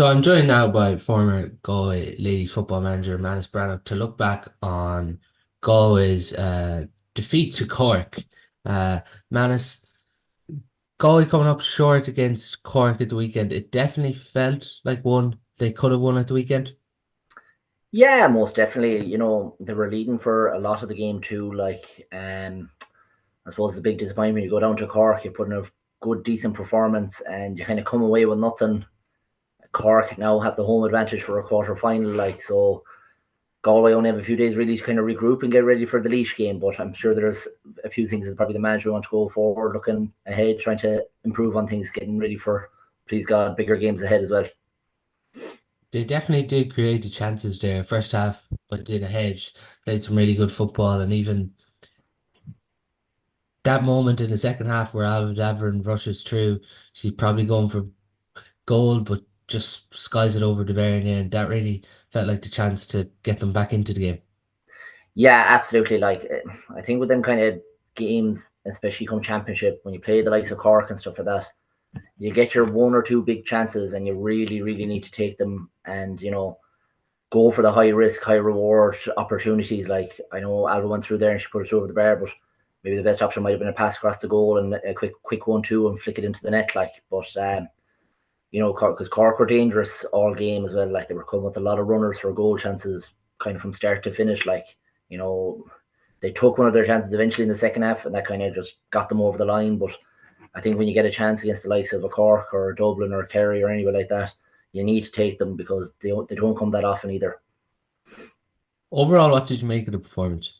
So I'm joined now by former Galway ladies football manager Maghnus Breathnach to look back on Galway's defeat to Cork. Uh, Manus, Galway coming up short against Cork at the weekend. It definitely felt like one they could have won at the weekend. Yeah, most definitely. They were leading for a lot of the game too. I suppose the big disappointment, you go down to Cork, you put in a good, decent performance, and you kind of come away with nothing. Cork now have the home advantage for a quarter final, so Galway only have a few days really to kind of regroup and get ready for the Laois game. But I'm sure there's a few things that probably the manager want to go forward, looking ahead, trying to improve on things, getting ready for, please God, bigger games ahead as well. They definitely did create the chances there. First half, but did ahead, played some really good football, and even that moment in the second half where Alva Davern rushes through, she's probably going for goal, but just skies it over the very end. That really felt like the chance to get them back into the game. Yeah, absolutely. I think with them kind of games, especially come championship, when you play the likes of Cork and stuff like that, you get your one or two big chances, and you really, really need to take them and go for the high risk, high reward opportunities. Like I know Alba went through there and she put it over the bar, but maybe the best option might have been a pass across the goal and a quick 1-2 and flick it into the net. Because Cork were dangerous all game as well. Like they were coming with a lot of runners for goal chances, kind of from start to finish. You know, they took one of their chances eventually in the second half, and that kind of just got them over the line. But I think when you get a chance against the likes of a Cork or Dublin or Kerry or anybody like that, you need to take them because they don't come that often either. Overall, what did you make of the performance?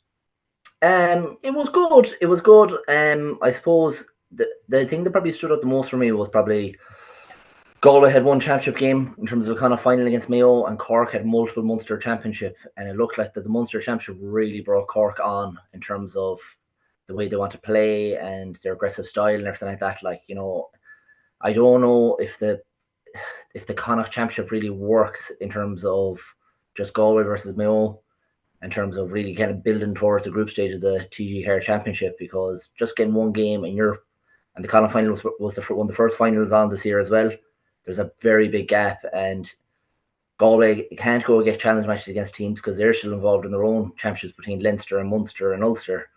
It was good. It was good. I suppose the thing that probably stood out the most for me was probably Galway had one championship game in terms of a kind of final against Mayo, and Cork had multiple Munster championship, and it looked like that the Munster championship really brought Cork on in terms of the way they want to play and their aggressive style and everything like that. I don't know if the Connacht championship really works in terms of just Galway versus Mayo, in terms of really kind of building towards the group stage of the TG Hare Championship, because just getting one game in Europe, and the Connacht final was one of the first finals on this year as well. There's a very big gap, and Galway can't go get challenge matches against teams because they're still involved in their own championships between Leinster and Munster and Ulster.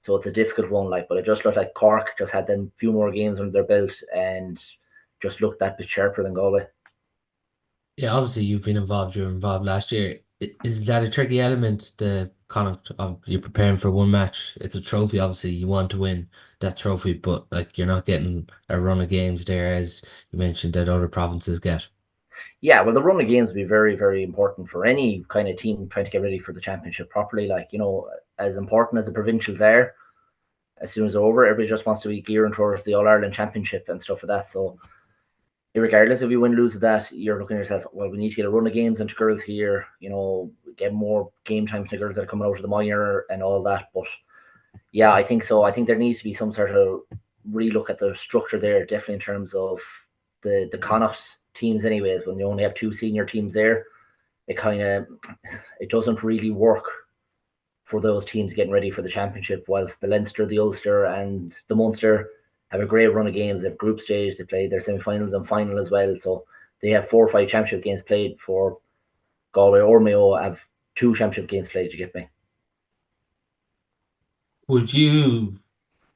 So it's a difficult one. But it just looked like Cork just had them few more games under their belt and just looked that bit sharper than Galway. Yeah, obviously you've been involved. You were involved last year. Is that a tricky element? The concept of you're preparing for one match. It's a trophy. Obviously, you want to win that trophy, but like you're not getting a run of games there, as you mentioned that other provinces get. Yeah, well, the run of games will be very, very important for any kind of team trying to get ready for the championship properly. As important as the provincials are, as soon as they're over, everybody just wants to be gearing towards the All Ireland Championship and stuff like that. So, regardless if you win or lose at that, you're looking at yourself, well, we need to get a run of games into girls here, get more game time to girls that are coming out of the minor and all that. But yeah, I think so. I think there needs to be some sort of relook at the structure there, definitely in terms of the Connacht teams anyways. When you only have two senior teams there, it doesn't really work for those teams getting ready for the championship, whilst the Leinster, the Ulster and the Munster have a great run of games. They have group stage, they play their semi-finals and final as well, so they have 4 or 5 championship games played. For Galway or Mayo have 2 championship games played, you get me. Would you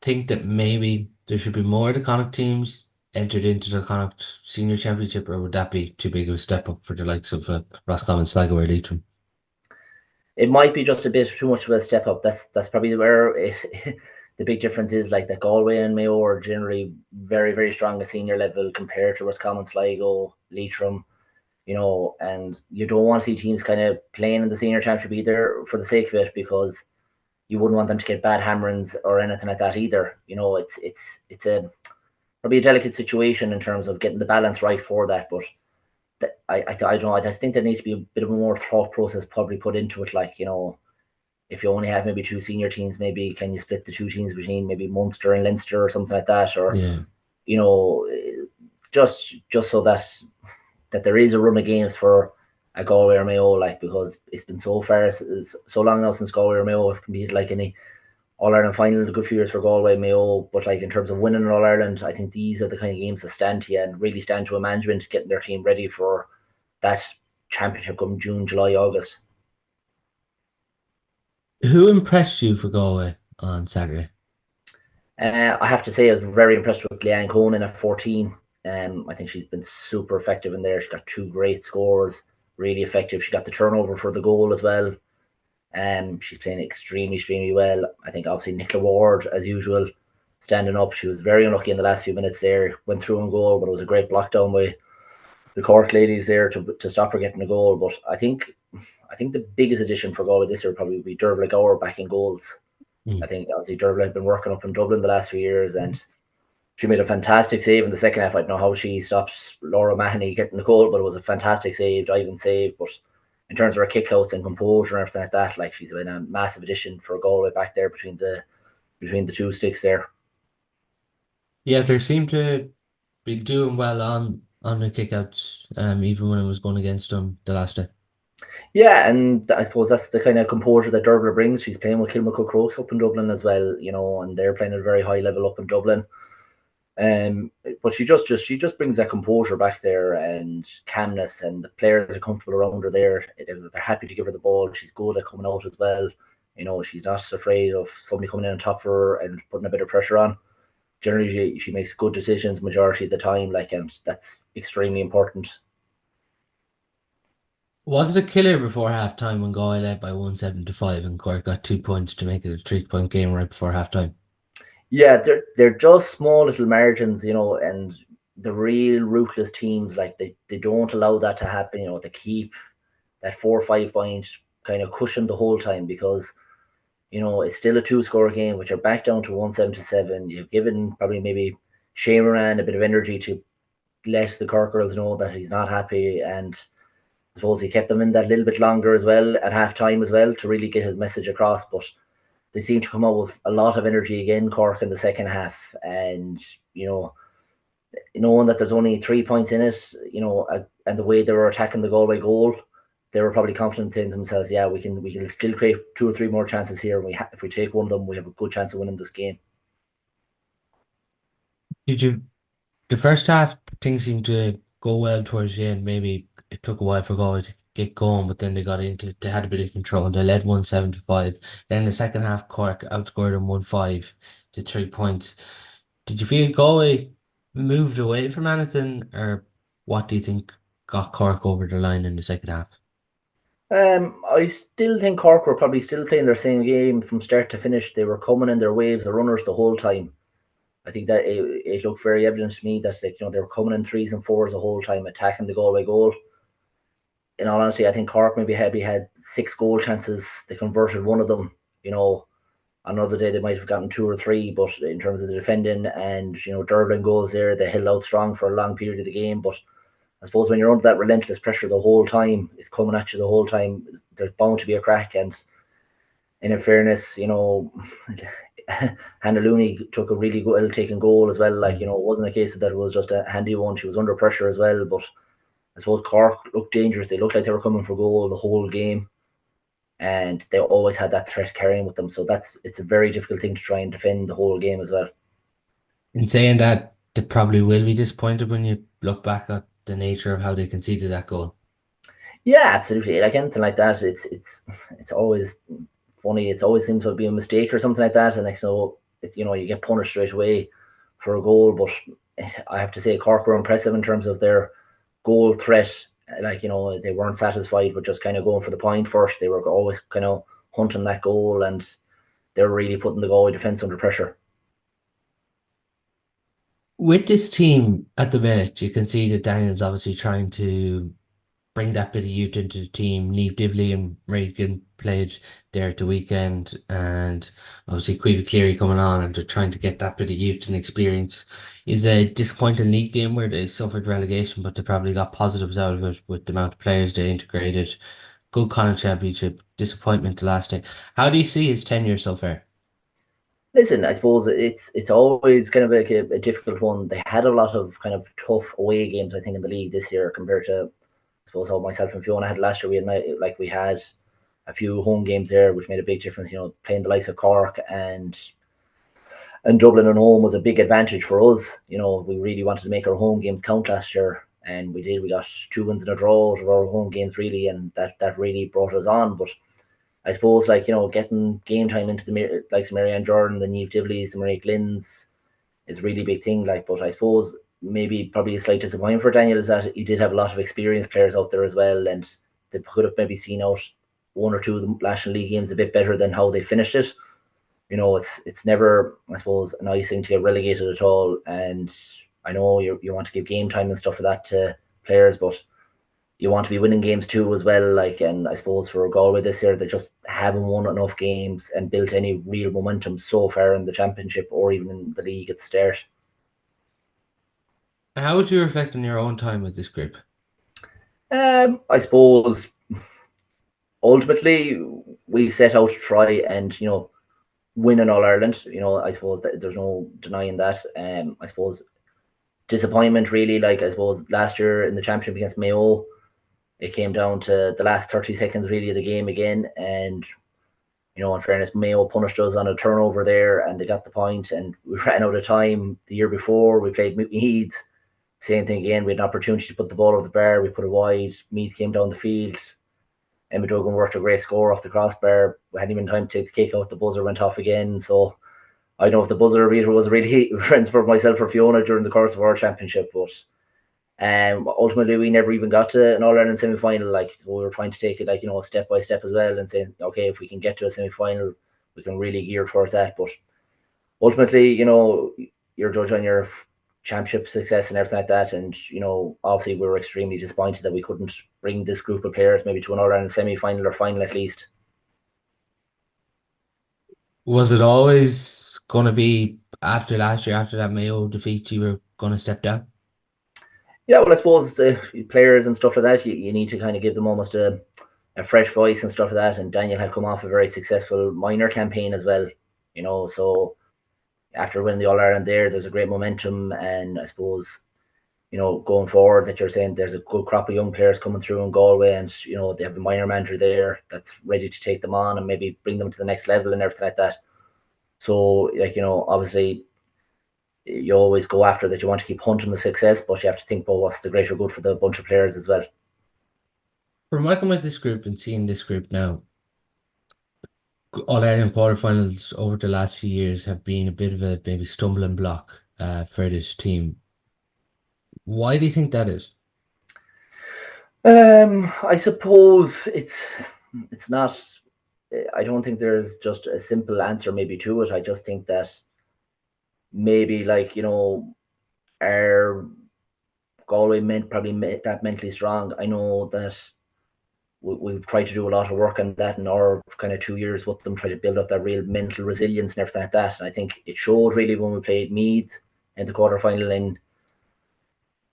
think that maybe there should be more of the Connacht teams entered into the Connacht Senior Championship, or would that be too big of a step up for the likes of Roscommon, Sligo, or Leitrim? It might be just a bit too much of a step up. That's probably where the big difference is. Like that Galway and Mayo are generally very, very strong at senior level compared to Roscommon, Sligo, Leitrim, and you don't want to see teams kind of playing in the senior championship either for the sake of it, because you wouldn't want them to get bad hammerings or anything like that either. It's a probably a delicate situation in terms of getting the balance right for that. But I don't know. I just think there needs to be a bit of a more thought process probably put into it. If you only have maybe 2 senior teams, maybe can you split the 2 teams between maybe Munster and Leinster or something like that, or Yeah. you know, just so that there is a run of games for a Galway or Mayo, because it's been so far, so long now since Galway or Mayo have competed any All Ireland final. A good few years for Galway, Mayo, but in terms of winning All Ireland, I think these are the kind of games that stand to you and really stand to a management getting their team ready for that championship come June, July, August. Who impressed you for Galway on Saturday? I have to say I was very impressed with Leanne Conan at 14. I think she's been super effective in there. She got 2 great scores, really effective. She got the turnover for the goal as well. She's playing extremely, extremely well. I think obviously Nicola Ward, as usual, standing up. She was very unlucky in the last few minutes there. Went through on goal, but it was a great block down by the Cork ladies there to stop her getting a goal. But I think the biggest addition for Galway this year would probably be Dervla Gower back in goals. I Mm. think obviously Dervla had been working up in Dublin the last few years, and she made a fantastic save in the second half. I don't know how she stops Laura Mahoney getting the goal, but it was a fantastic save, diving save. But in terms of her kickouts and composure and everything like that, like she's been a massive addition for Galway back there between the two sticks there. Yeah, they seem to be doing well on the kickouts, even when it was going against them the last day. Yeah, and I suppose that's the kind of composure that Dervla brings. She's playing with Kilmacud Crokes up in Dublin as well, and they're playing at a very high level up in Dublin. But she just brings that composure back there and calmness, and the players are comfortable around her there. They're happy to give her the ball. She's good at coming out as well. She's not afraid of somebody coming in on top of her and putting a bit of pressure on. Generally, she makes good decisions majority of the time, and that's extremely important. Was it a killer before half time when Galway led by 1-7 to 5 and Cork got 2 points to make it a 3 point game right before half time? Yeah, they're just small little margins, and the real ruthless teams they don't allow that to happen. They keep that 4 or 5 point kind of cushion the whole time because it's still a two-score game, which are back down to 1-7 to 7. You've given probably maybe Shane Moran a bit of energy to let the Cork girls know that he's not happy, and I suppose he kept them in that little bit longer as well at half time as well to really get his message across. But they seem to come out with a lot of energy again, Cork, in the second half, and you know, knowing that there's only 3 points in it, and the way they were attacking the Galway goal, they were probably confident in themselves. Yeah, we can still create 2 or 3 more chances here. And if we take one of them, we have a good chance of winning this game. Did you The first half, things seemed to go well towards the end. Maybe it took a while for Galway to get going, but then they had a bit of control. They led 1-7 to 5. Then the second half, Cork outscored them 1-5 to 3 points. Did you feel Galway moved away from anything, or what do you think got Cork over the line in the second half? I still think Cork were probably still playing their same game from start to finish. They were coming in their waves, the runners the whole time. I think that it looked very evident to me that they were coming in threes and fours the whole time, attacking the Galway goal. In all honesty, I think Cork maybe had 6 goal chances. They converted one of them. Another day they might have gotten 2 or 3, but in terms of the defending and Durbin goals there, they held out strong for a long period of the game. But I suppose when you're under that relentless pressure the whole time, it's coming at you the whole time. There's bound to be a crack, and in fairness, Hannah Looney took a really good taken goal as well. It wasn't a case that it was just a handy one. She was under pressure as well, but I suppose Cork looked dangerous. They looked like they were coming for goal the whole game, and they always had that threat carrying with them. So it's a very difficult thing to try and defend the whole game as well. In saying that, they probably will be disappointed when you look back at the nature of how they conceded that goal. Yeah, absolutely. Like anything like that, it's always funny. It always seems to be a mistake or something like that, and it's you get punished straight away for a goal. But I have to say, Cork were impressive in terms of their goal threat. They weren't satisfied with just kind of going for the point first. They were always kind of hunting that goal, and they were really putting the Galway defence under pressure. With this team at the minute, you can see that Daniel's obviously trying to bring that bit of youth into the team. Neve Divley and Reagan played there at the weekend, and obviously Caoimhe Cleary coming on, and they're trying to get that bit of youth and experience. Is a disappointing league game where they suffered relegation, but they probably got positives out of it with the amount of players they integrated. Good Connacht Championship, disappointment the last day. How do you see his tenure so far? Listen, I suppose it's always kind of like a difficult one. They had a lot of kind of tough away games, I think, in the league this year compared to, I suppose, how myself and Fiona had last year. We had a few home games there, which made a big difference. Playing the likes of Cork and Dublin at home was a big advantage for us. We really wanted to make our home games count last year. and we did. We got 2 wins in a draw out of our home games really, and that really brought us on. But I suppose getting game time into the likes of Marianne Jordan, the Niamh Dibley's, the Marie Glynn's is a really big thing. But I suppose maybe probably a slight disappointment for Daniel is that he did have a lot of experienced players out there as well, and they could have maybe seen out one or two of the National League games a bit better than how they finished it. It's never, I suppose, a nice thing to get relegated at all. And I know you want to give game time and stuff for that to players, but you want to be winning games too as well. And I suppose for Galway this year, they just haven't won enough games and built any real momentum so far in the championship or even in the league at the start. How would you reflect on your own time with this group? I suppose ultimately we set out to try and win in All Ireland. I suppose that there's no denying that. I suppose disappointment really. I suppose last year in the championship against Mayo, it came down to the last 30 seconds really of the game again, and in fairness, Mayo punished us on a turnover there, and they got the point, and we ran out of time. The year before, we played Meath. Same thing again. We had an opportunity to put the ball over the bar. We put it wide. Meath came down the field. Emma Duggan worked a great score off the crossbar. We hadn't even time to take the kick out. The buzzer went off again. So I don't know if the buzzer beater was really friends for myself or Fiona during the course of our championship, but ultimately we never even got to an All Ireland semi final. So we were trying to take it step by step as well, and saying, okay, if we can get to a semi final, we can really gear towards that. But ultimately, you're judged on your championship success and everything like that. And obviously we were extremely disappointed that we couldn't bring this group of players maybe to an All Ireland semi final or final at least. Was it always going to be after last year, after that Mayo defeat, you were going to step down? Yeah, well, I suppose the players and stuff like that, you need to kind of give them almost a fresh voice and stuff like that. And Daniel had come off a very successful minor campaign as well, so after winning the All Ireland there's a great momentum. And I suppose, going forward that you're saying there's a good crop of young players coming through in Galway, and, they have a minor manager there that's ready to take them on and maybe bring them to the next level and everything like that. So, obviously, you always go after that. You want to keep hunting the success, but you have to think about what's the greater good for the bunch of players as well. From working with this group and seeing this group now, All Ireland quarterfinals over the last few years have been a bit of a maybe stumbling block for this team. Why do you think that is? I suppose it's not. I don't think there's just a simple answer maybe to it. I just think that maybe our Galway probably made that mentally strong. I know that we've tried to do a lot of work on that in our kind of 2 years with them, try to build up that real mental resilience and everything like that. And I think it showed really when we played Meath in the quarterfinal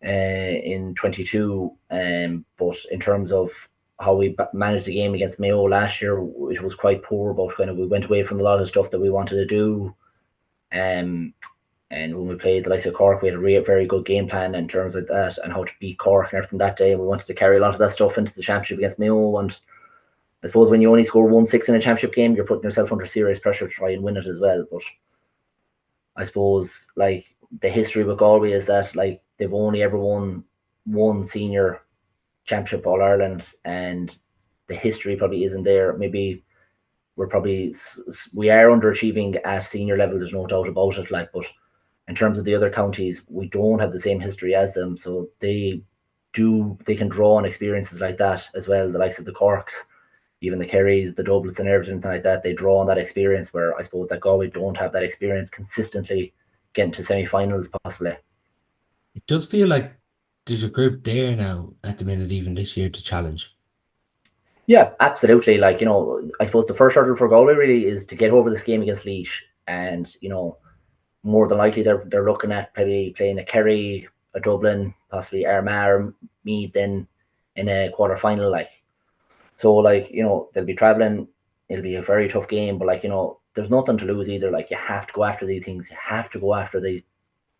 in 22. But in terms of how we managed the game against Mayo last year, it was quite poor. But we went away from a lot of stuff that we wanted to do. And when we played the likes of Cork, we had a very good game plan in terms of that and how to beat Cork and everything that day. And we wanted to carry a lot of that stuff into the championship against Mayo. And I suppose when you only score 1-6 in a championship game, you're putting yourself under serious pressure to try and win it as well. But I suppose the history with Galway is that they've only ever won one senior championship All Ireland, and the history probably isn't there. Maybe we are underachieving at senior level. There's no doubt about it. But in terms of the other counties, we don't have the same history as them, so they can draw on experiences like that as well. The likes of the Corks, even the Kerrys, the Dublets, and everything like that, they draw on that experience. Where I suppose that Galway don't have that experience consistently getting to semi-finals possibly. It does feel like there's a group there now at the minute, even this year, to challenge. Yeah, absolutely. I suppose the first hurdle for Galway really is to get over this game against Laois, and more than likely they're looking at probably playing a Kerry, a Dublin, possibly Armagh or Meath then in a quarter final. So they'll be traveling. It'll be a very tough game, but there's nothing to lose either. You have to go after these things. You have to go after these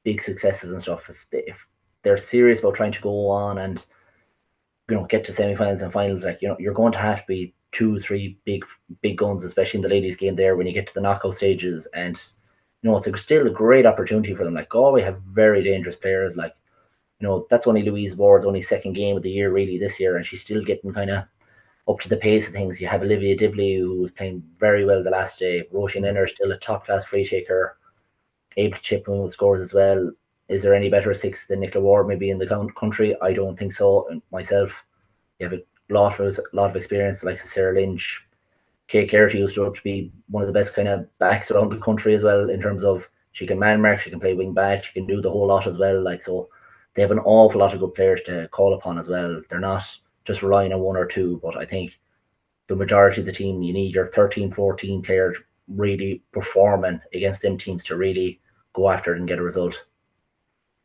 big successes and stuff. If they're serious about trying to go on and get to semi-finals and finals, you're going to have to be 2-3 big guns, especially in the ladies' game there when you get to the knockout stages. And it's still a great opportunity for them. Galway have very dangerous players. that's only Louise Ward's only second game of the year really this year, and she's still getting kind of up to the pace of things. You have Olivia Dibley, who was playing very well the last day. Roisin Inner, still a top class free taker, able to chip in with scores as well. Is there any better six than Nicola Ward maybe in the country? I don't think so. And myself, you have a lot of experience, like Sarah Lynch. Kate Carty used to be one of the best kind of backs around the country as well, in terms of she can man mark, she can play wing back, she can do the whole lot as well. Like, so they have an awful lot of good players to call upon as well. They're not just relying on one or two, but I think the majority of the team, you need your 13, 14 players really performing against them teams to really go after it and get a result.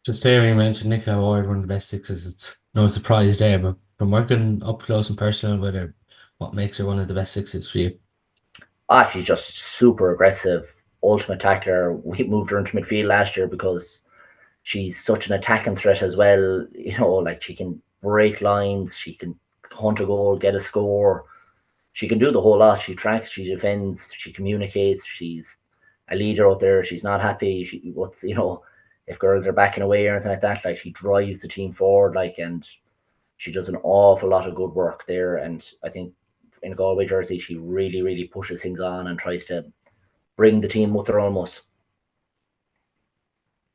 Just hearing you mention Nicola Ward, one of the best sixes, it's no surprise there, but from working up close and personal with her, what makes her one of the best sixes for you? She's just super aggressive, ultimate tackler. We moved her into midfield last year because she's such an attacking threat as well. Like, she can break lines, she can hunt a goal, get a score. She can do the whole lot. She tracks, she defends, she communicates. She's a leader out there. She's not happy. If girls are backing away or anything like that, like, she drives the team forward, like, and she does an awful lot of good work there. And I think in a Galway jersey, she really, really pushes things on and tries to bring the team with her almost.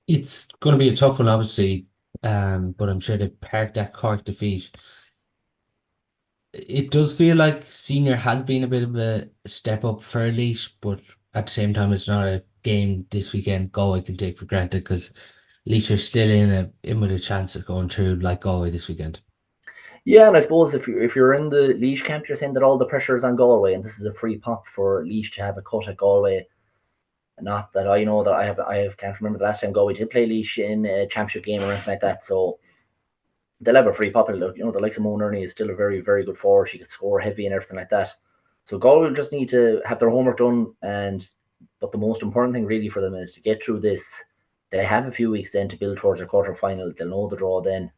It's going to be a tough one, obviously, but I'm sure they've parked that Cork defeat. It does feel like senior has been a bit of a step up for Laois, but at the same time, it's not a game this weekend Galway can take for granted, because Laois are still in with a chance of going through like Galway this weekend. Yeah, and I suppose if you're in the Laois camp, you're saying that all the pressure is on Galway, and this is a free pop for Laois to have a cut at Galway. Not that I know that I can't remember the last time Galway did play Laois in a championship game or anything like that. So they'll have a free pop. The likes of Moan Ernie is still a very, very good forward. She could score heavy and everything like that. So Galway will just need to have their homework done, but the most important thing really for them is to get through this. They have a few weeks then to build towards their quarter final. They'll know the draw then,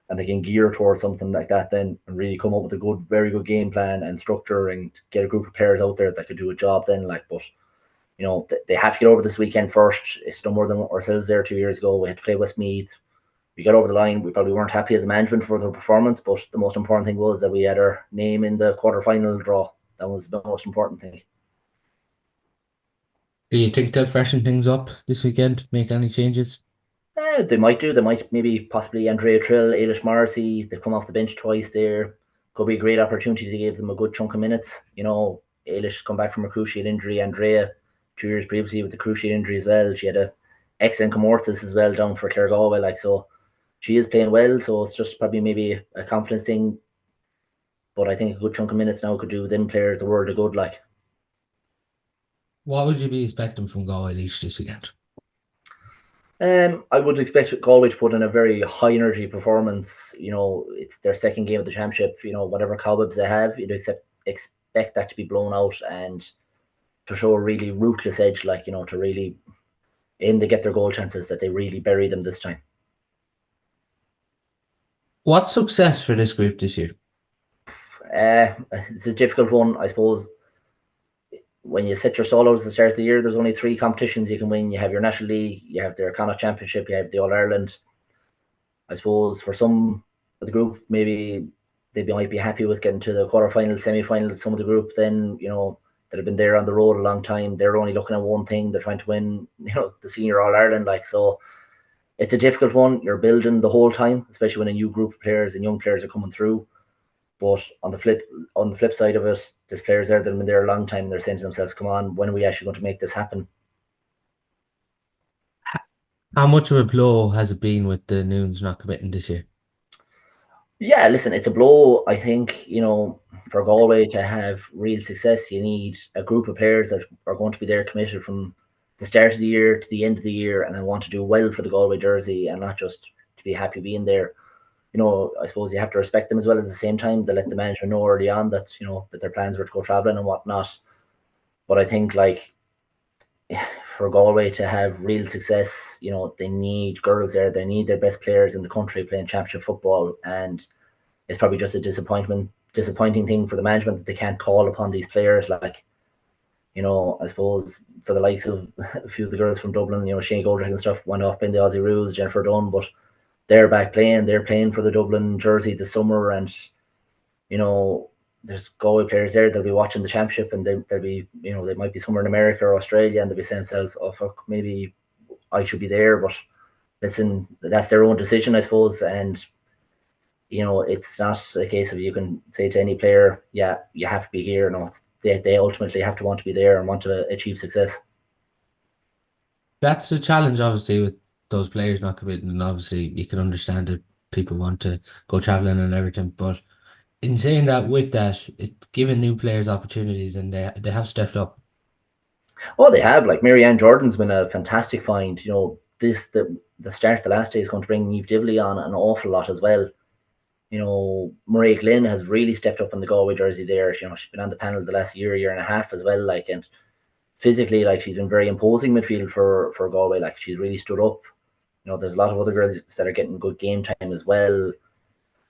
and they can gear towards something like that then, and really come up with a very good game plan and structure, and get a group of players out there that could do a job then. Like, but they have to get over this weekend first. It's no more than ourselves there 2 years ago. We had to play Westmeath. We got over the line. We probably weren't happy as a management for the performance, but the most important thing was that we had our name in the quarter-final draw. That was the most important thing. Do you think they'll freshen things up this weekend, make any changes? They might do. They might maybe possibly Andrea Trill, Ailish Morrissey. They've come off the bench twice there. Could be a great opportunity to give them a good chunk of minutes. Ailish come back from a cruciate injury. Andrea, 2 years previously with the cruciate injury as well. She had a excellent comortis as well down for Clare Galway. Like, so she is playing well. So it's just probably maybe a confidence thing. But I think a good chunk of minutes now could do them players the world of good. Like, What would you be expecting from Galway Laois this weekend? I would expect Galway to put in a very high energy performance. It's their second game of the championship. Whatever cobwebs they have, you'd expect that to be blown out, and to show a really ruthless edge, like, to really aim to get their goal chances, that they really bury them this time. What's success for this group this year? It's a difficult one, I suppose. When you set your solos at the start of the year, there's only 3 competitions you can win. You have your National League, you have the Connacht Championship, you have the All Ireland. I suppose for some of the group, maybe they might be happy with getting to the quarterfinal, semi-final. Some of the group then, that have been there on the road a long time, they're only looking at one thing. They're trying to win, the Senior All Ireland. Like, so it's a difficult one. You're building the whole time, especially when a new group of players and young players are coming through. But on the flip side of it, there's players there that have been there a long time. They're saying to themselves, "Come on, when are we actually going to make this happen?" How much of a blow has it been with the Noons not committing this year? Yeah, listen, it's a blow. I think, for Galway to have real success, you need a group of players that are going to be there committed from the start of the year to the end of the year, and then want to do well for the Galway jersey, and not just to be happy being there. I suppose you have to respect them as well. At the same time, to let the management know early on that, that their plans were to go travelling and whatnot. But I think, like, for Galway to have real success, they need girls there. They need their best players in the country playing championship football, and it's probably just a disappointing thing for the management that they can't call upon these players. Like, I suppose for the likes of a few of the girls from Dublin, Shane Goldrick and stuff went off in the Aussie rules, Jennifer Dunn, but they're back playing. They're playing for the Dublin jersey this summer, and you know, there's Galway players there. They'll be watching the championship, and they'll be, you know, they might be somewhere in America or Australia, and they'll be saying themselves, "Oh fuck, maybe I should be there." But listen, that's their own decision, I suppose, and you know, it's not a case of you can say to any player, "Yeah, you have to be here." No, they ultimately have to want to be there and want to achieve success. That's the challenge, obviously, with those players not committing. And obviously, you can understand that people want to go traveling and everything. But in saying that, with that, it giving new players opportunities, and they have stepped up. Oh, they have. Like Marianne Jordan's been a fantastic find. You know, the start of the last day is going to bring Eve Divley on an awful lot as well. You know, Marie Glynn has really stepped up in the Galway jersey there. You know, she's been on the panel the last year and a half as well. Like, and physically, like, she's been very imposing midfield for Galway. Like, she's really stood up. You know, there's a lot of other girls that are getting good game time as well.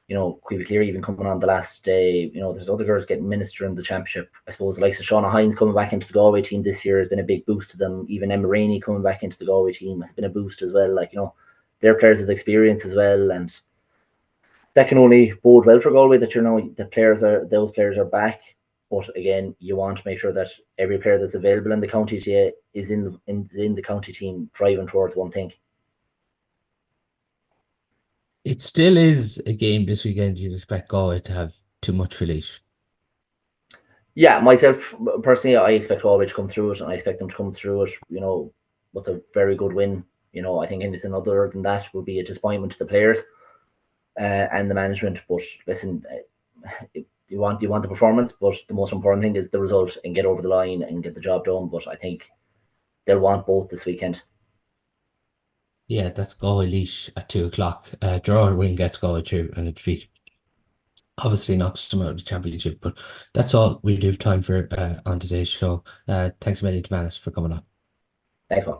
You know, Quiva Cleary even coming on the last day. You know, there's other girls getting minister in the championship. I suppose the likes of Shauna Hines coming back into the Galway team this year has been a big boost to them. Even Emma Rainey coming back into the Galway team has been a boost as well. Like, you know, they're players with experience as well, and that can only bode well for Galway that, you know, those players are back. But again, you want to make sure that every player that's available in the county to you is in the county team driving towards one thing. It still is a game this weekend. You'd expect Galway to have too much release. Yeah, myself personally, I expect Galway to come through it, and I expect them to come through it, you know, with a very good win. You know, I think anything other than that would be a disappointment to the players and the management. But listen, you want the performance, but the most important thing is the result and get over the line and get the job done. But I think they'll want both this weekend. Yeah, that's Galway Laois at 2 o'clock. Draw or win gets Galway through, and a defeat obviously knocks them out of the championship. But that's all we do have time for on today's show. Thanks a million to Manus for coming on. Thanks, man.